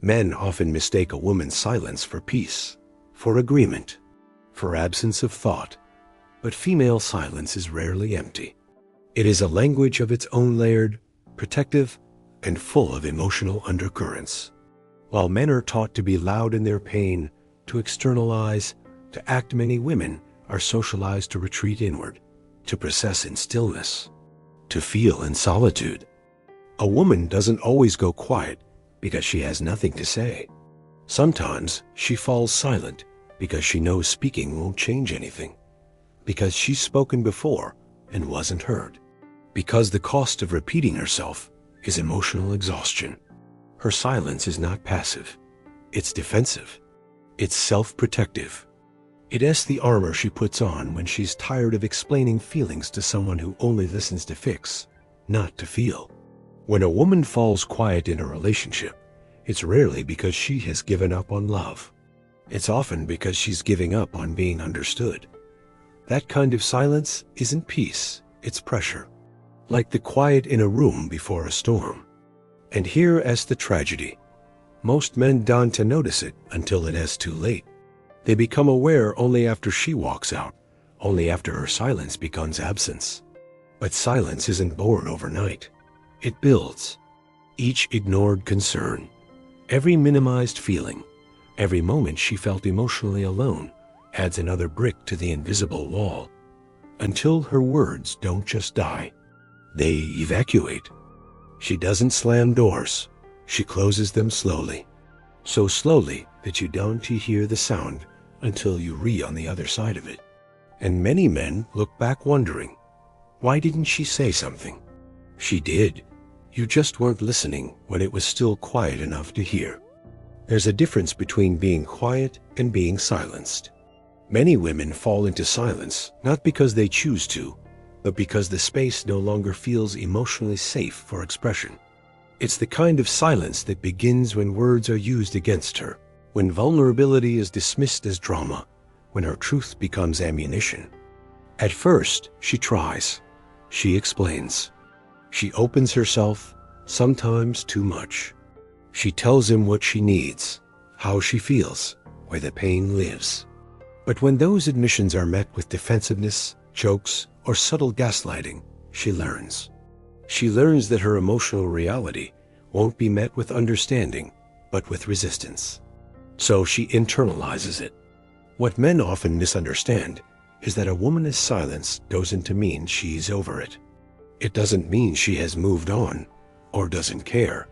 Men often mistake a woman's silence for peace, for agreement, for absence of thought, but female silence is rarely empty. It is a language of its own, layered, protective, and full of emotional undercurrents. While men are taught to be loud in their pain, to externalize, to act, many women are socialized to retreat inward, to process in stillness, to feel in solitude. A woman doesn't always go quiet because she has nothing to say. Sometimes she falls silent because she knows speaking won't change anything, because she's spoken before and wasn't heard, because the cost of repeating herself is emotional exhaustion. Her silence is not passive, it's defensive, it's self-protective. It is the armor she puts on when she's tired of explaining feelings to someone who only listens to fix, not to feel. When a woman falls quiet in a relationship, it's rarely because she has given up on love. It's often because she's giving up on being understood. That kind of silence isn't peace, it's pressure, like the quiet in a room before a storm. And here is the tragedy. Most men don't notice it until it is too late. They become aware only after she walks out, only after her silence becomes absence. But silence isn't born overnight. It builds. Each ignored concern, every minimized feeling, every moment she felt emotionally alone adds another brick to the invisible wall, until her words don't just die, they evacuate. She doesn't slam doors, she closes them slowly. So slowly that you don't hear the sound until you re on the other side of it. And many men look back wondering, why didn't she say something? She did. You just weren't listening when it was still quiet enough to hear. There's a difference between being quiet and being silenced. Many women fall into silence not because they choose to, but because the space no longer feels emotionally safe for expression. It's the kind of silence that begins when words are used against her, when vulnerability is dismissed as drama, when her truth becomes ammunition. At first, she tries. She explains. She opens herself, sometimes too much. She tells him what she needs, how she feels, where the pain lives. But when those admissions are met with defensiveness, jokes, or subtle gaslighting, she learns. She learns that her emotional reality won't be met with understanding, but with resistance. So she internalizes it. What men often misunderstand is that a woman's silence doesn't mean she's over it. It doesn't mean she has moved on or doesn't care.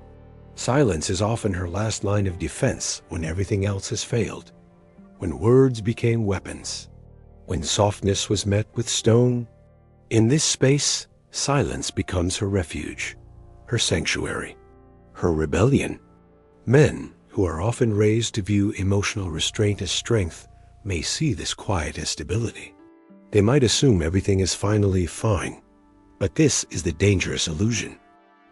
Silence is often her last line of defense when everything else has failed, when words became weapons, when softness was met with stone. In this space, silence becomes her refuge, her sanctuary, her rebellion. Men, who are often raised to view emotional restraint as strength, may see this quiet as stability. They might assume everything is finally fine. But this is the dangerous illusion.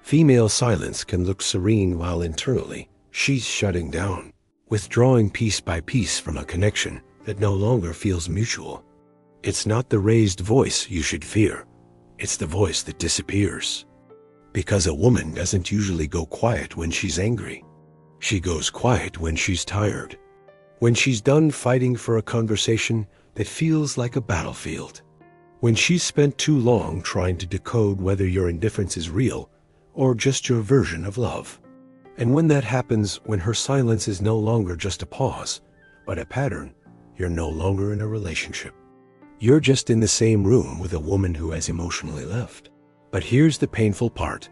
Female silence can look serene while internally she's shutting down, withdrawing piece by piece from a connection that no longer feels mutual. It's not the raised voice you should fear. It's the voice that disappears. Because a woman doesn't usually go quiet when she's angry. She goes quiet when she's tired, when she's done fighting for a conversation that feels like a battlefield, when she's spent too long trying to decode whether your indifference is real or just your version of love. And when that happens, when her silence is no longer just a pause, but a pattern, you're no longer in a relationship. You're just in the same room with a woman who has emotionally left. But here's the painful part.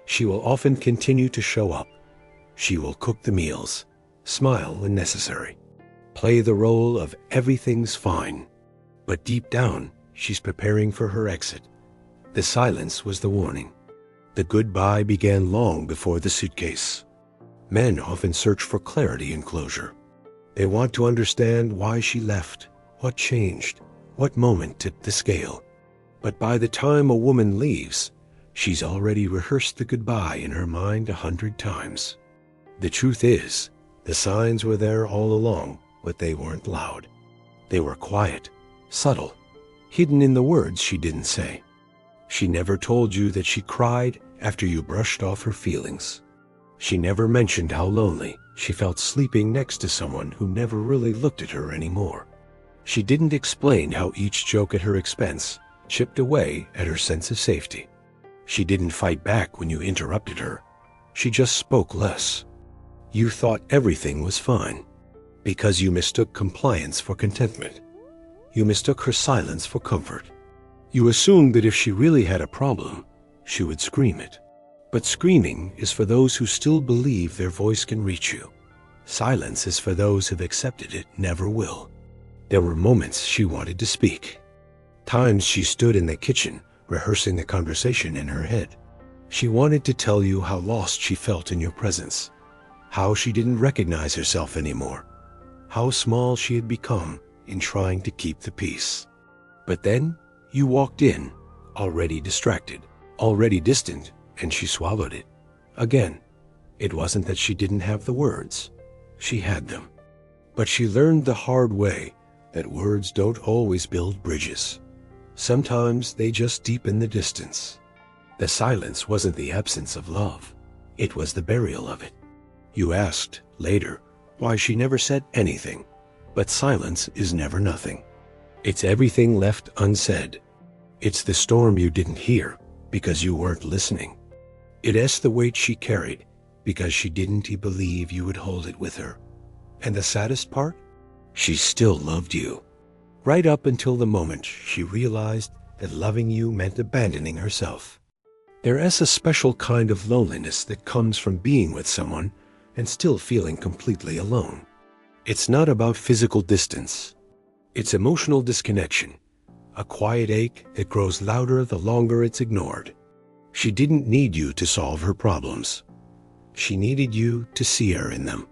She will often continue to show up. She will cook the meals, smile when necessary, play the role of everything's fine. But deep down, she's preparing for her exit. The silence was the warning. The goodbye began long before the suitcase. Men often search for clarity and closure. They want to understand why she left, what changed, what moment tipped the scale. But by the time a woman leaves, she's already rehearsed the goodbye in her mind 100 times. The truth is, the signs were there all along, but they weren't loud. They were quiet, subtle, hidden in the words she didn't say. She never told you that she cried after you brushed off her feelings. She never mentioned how lonely She felt sleeping next to someone who never really looked at her anymore. She didn't explain how each joke at her expense chipped away at her sense of safety. She didn't fight back when you interrupted her. She just spoke less. You thought everything was fine because you mistook compliance for contentment. You mistook her silence for comfort. You assumed that if she really had a problem, she would scream it. But screaming is for those who still believe their voice can reach you. Silence is for those who've accepted it never will. There were moments she wanted to speak. Times she stood in the kitchen, rehearsing the conversation in her head. She wanted to tell you how lost she felt in your presence, how she didn't recognize herself anymore, how small she had become in trying to keep the peace. But then you walked in, already distracted, already distant, and she swallowed it. Again, it wasn't that she didn't have the words. She had them. But she learned the hard way that words don't always build bridges. Sometimes they just deepen the distance. The silence wasn't the absence of love. It was the burial of it. You asked, later, why she never said anything. But silence is never nothing. It's everything left unsaid. It's the storm you didn't hear because you weren't listening. It's the weight she carried because she didn't believe you would hold it with her. And the saddest part? She still loved you. Right up until the moment she realized that loving you meant abandoning herself. There is a special kind of loneliness that comes from being with someone and still feeling completely alone. It's not about physical distance. It's emotional disconnection, a quiet ache that grows louder the longer it's ignored. She didn't need you to solve her problems. She needed you to see her in them,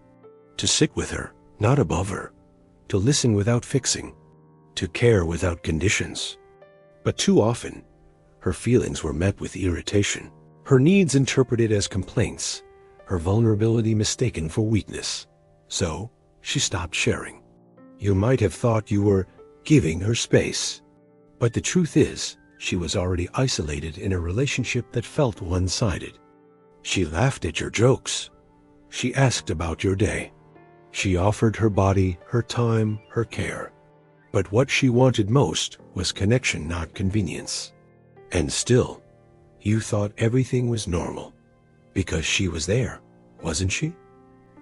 to sit with her, not above her, to listen without fixing, to care without conditions. But too often, her feelings were met with irritation, her needs interpreted as complaints, her vulnerability mistaken for weakness. So, she stopped sharing. You might have thought you were giving her space. But the truth is, she was already isolated in a relationship that felt one-sided. She laughed at your jokes. She asked about your day. She offered her body, her time, her care. But what she wanted most was connection, not convenience. And still, you thought everything was normal. Because she was there, wasn't she?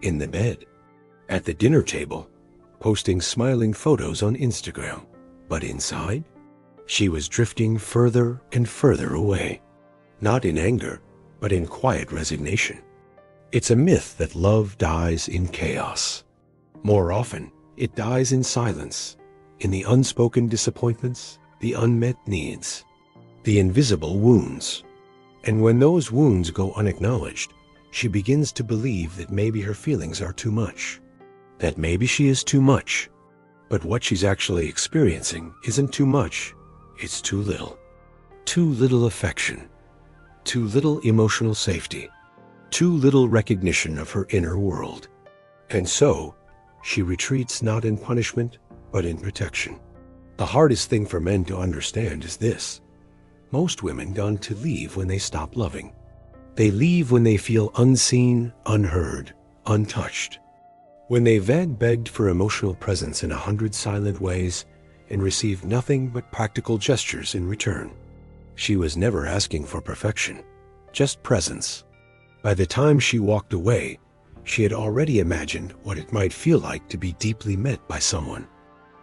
In the bed, at the dinner table, posting smiling photos on Instagram. But inside, she was drifting further and further away. Not in anger, but in quiet resignation. It's a myth that love dies in chaos. More often, it dies in silence, in the unspoken disappointments, the unmet needs, the invisible wounds. And when those wounds go unacknowledged, she begins to believe that maybe her feelings are too much, that maybe she is too much. But what she's actually experiencing isn't too much, it's too little. Too little affection, too little emotional safety, too little recognition of her inner world. And so, she retreats not in punishment, but in protection. The hardest thing for men to understand is this. Most women want to leave when they stop loving. They leave when they feel unseen, unheard, untouched. When they've begged for emotional presence in 100 silent ways and received nothing but practical gestures in return. She was never asking for perfection, just presence. By the time she walked away, she had already imagined what it might feel like to be deeply met by someone.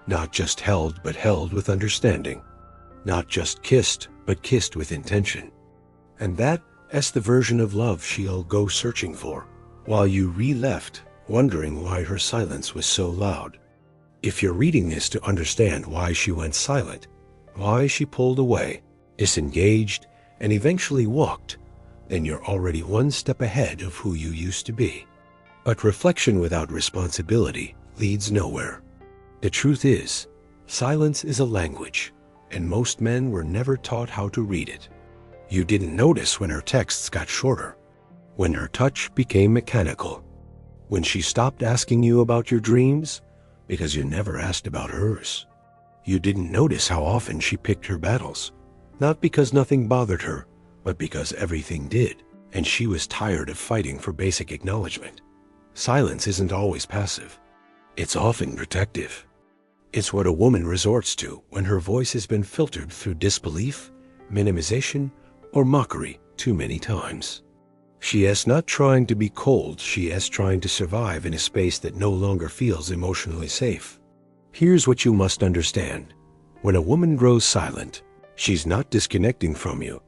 Not just held, but held with understanding. Not just kissed, but kissed with intention. And that's the version of love she'll go searching for, while you re-left, wondering why her silence was so loud. If you're reading this to understand why she went silent, why she pulled away, disengaged, and eventually walked, then you're already one step ahead of who you used to be. But reflection without responsibility leads nowhere. The truth is, silence is a language, and most men were never taught how to read it. You didn't notice when her texts got shorter, when her touch became mechanical, when she stopped asking you about your dreams because you never asked about hers. You didn't notice how often she picked her battles, not because nothing bothered her, but because everything did, and she was tired of fighting for basic acknowledgement. Silence isn't always passive. It's often protective. It's what a woman resorts to when her voice has been filtered through disbelief, minimization, or mockery too many times. She is not trying to be cold, she is trying to survive in a space that no longer feels emotionally safe. Here's what you must understand. When a woman grows silent, she's not disconnecting from you.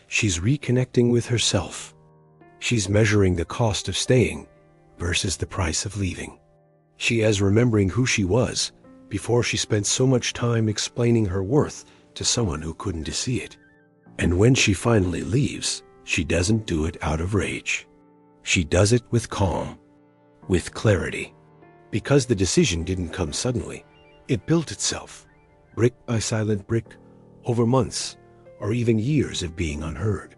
She's reconnecting with herself. She's measuring the cost of staying versus the price of leaving. She is remembering who she was before she spent so much time explaining her worth to someone who couldn't see it. And when she finally leaves, she doesn't do it out of rage. She does it with calm, with clarity. Because the decision didn't come suddenly, it built itself, brick by silent brick, over months or even years of being unheard.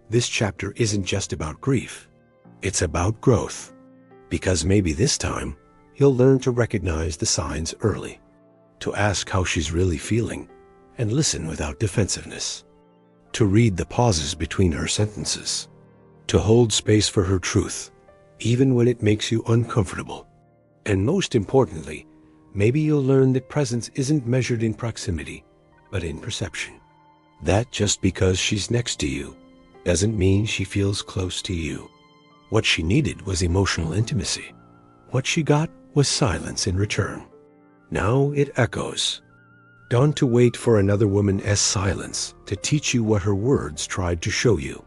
This chapter isn't just about grief. It's about growth. Because maybe this time, you'll learn to recognize the signs early, to ask how she's really feeling, and listen without defensiveness, to read the pauses between her sentences, to hold space for her truth, even when it makes you uncomfortable. And most importantly, maybe you'll learn that presence isn't measured in proximity, but in perception. That just because she's next to you doesn't mean she feels close to you. What she needed was emotional intimacy. What she got was silence in return. Now it echoes. Don't wait for another woman's silence to teach you what her words tried to show you.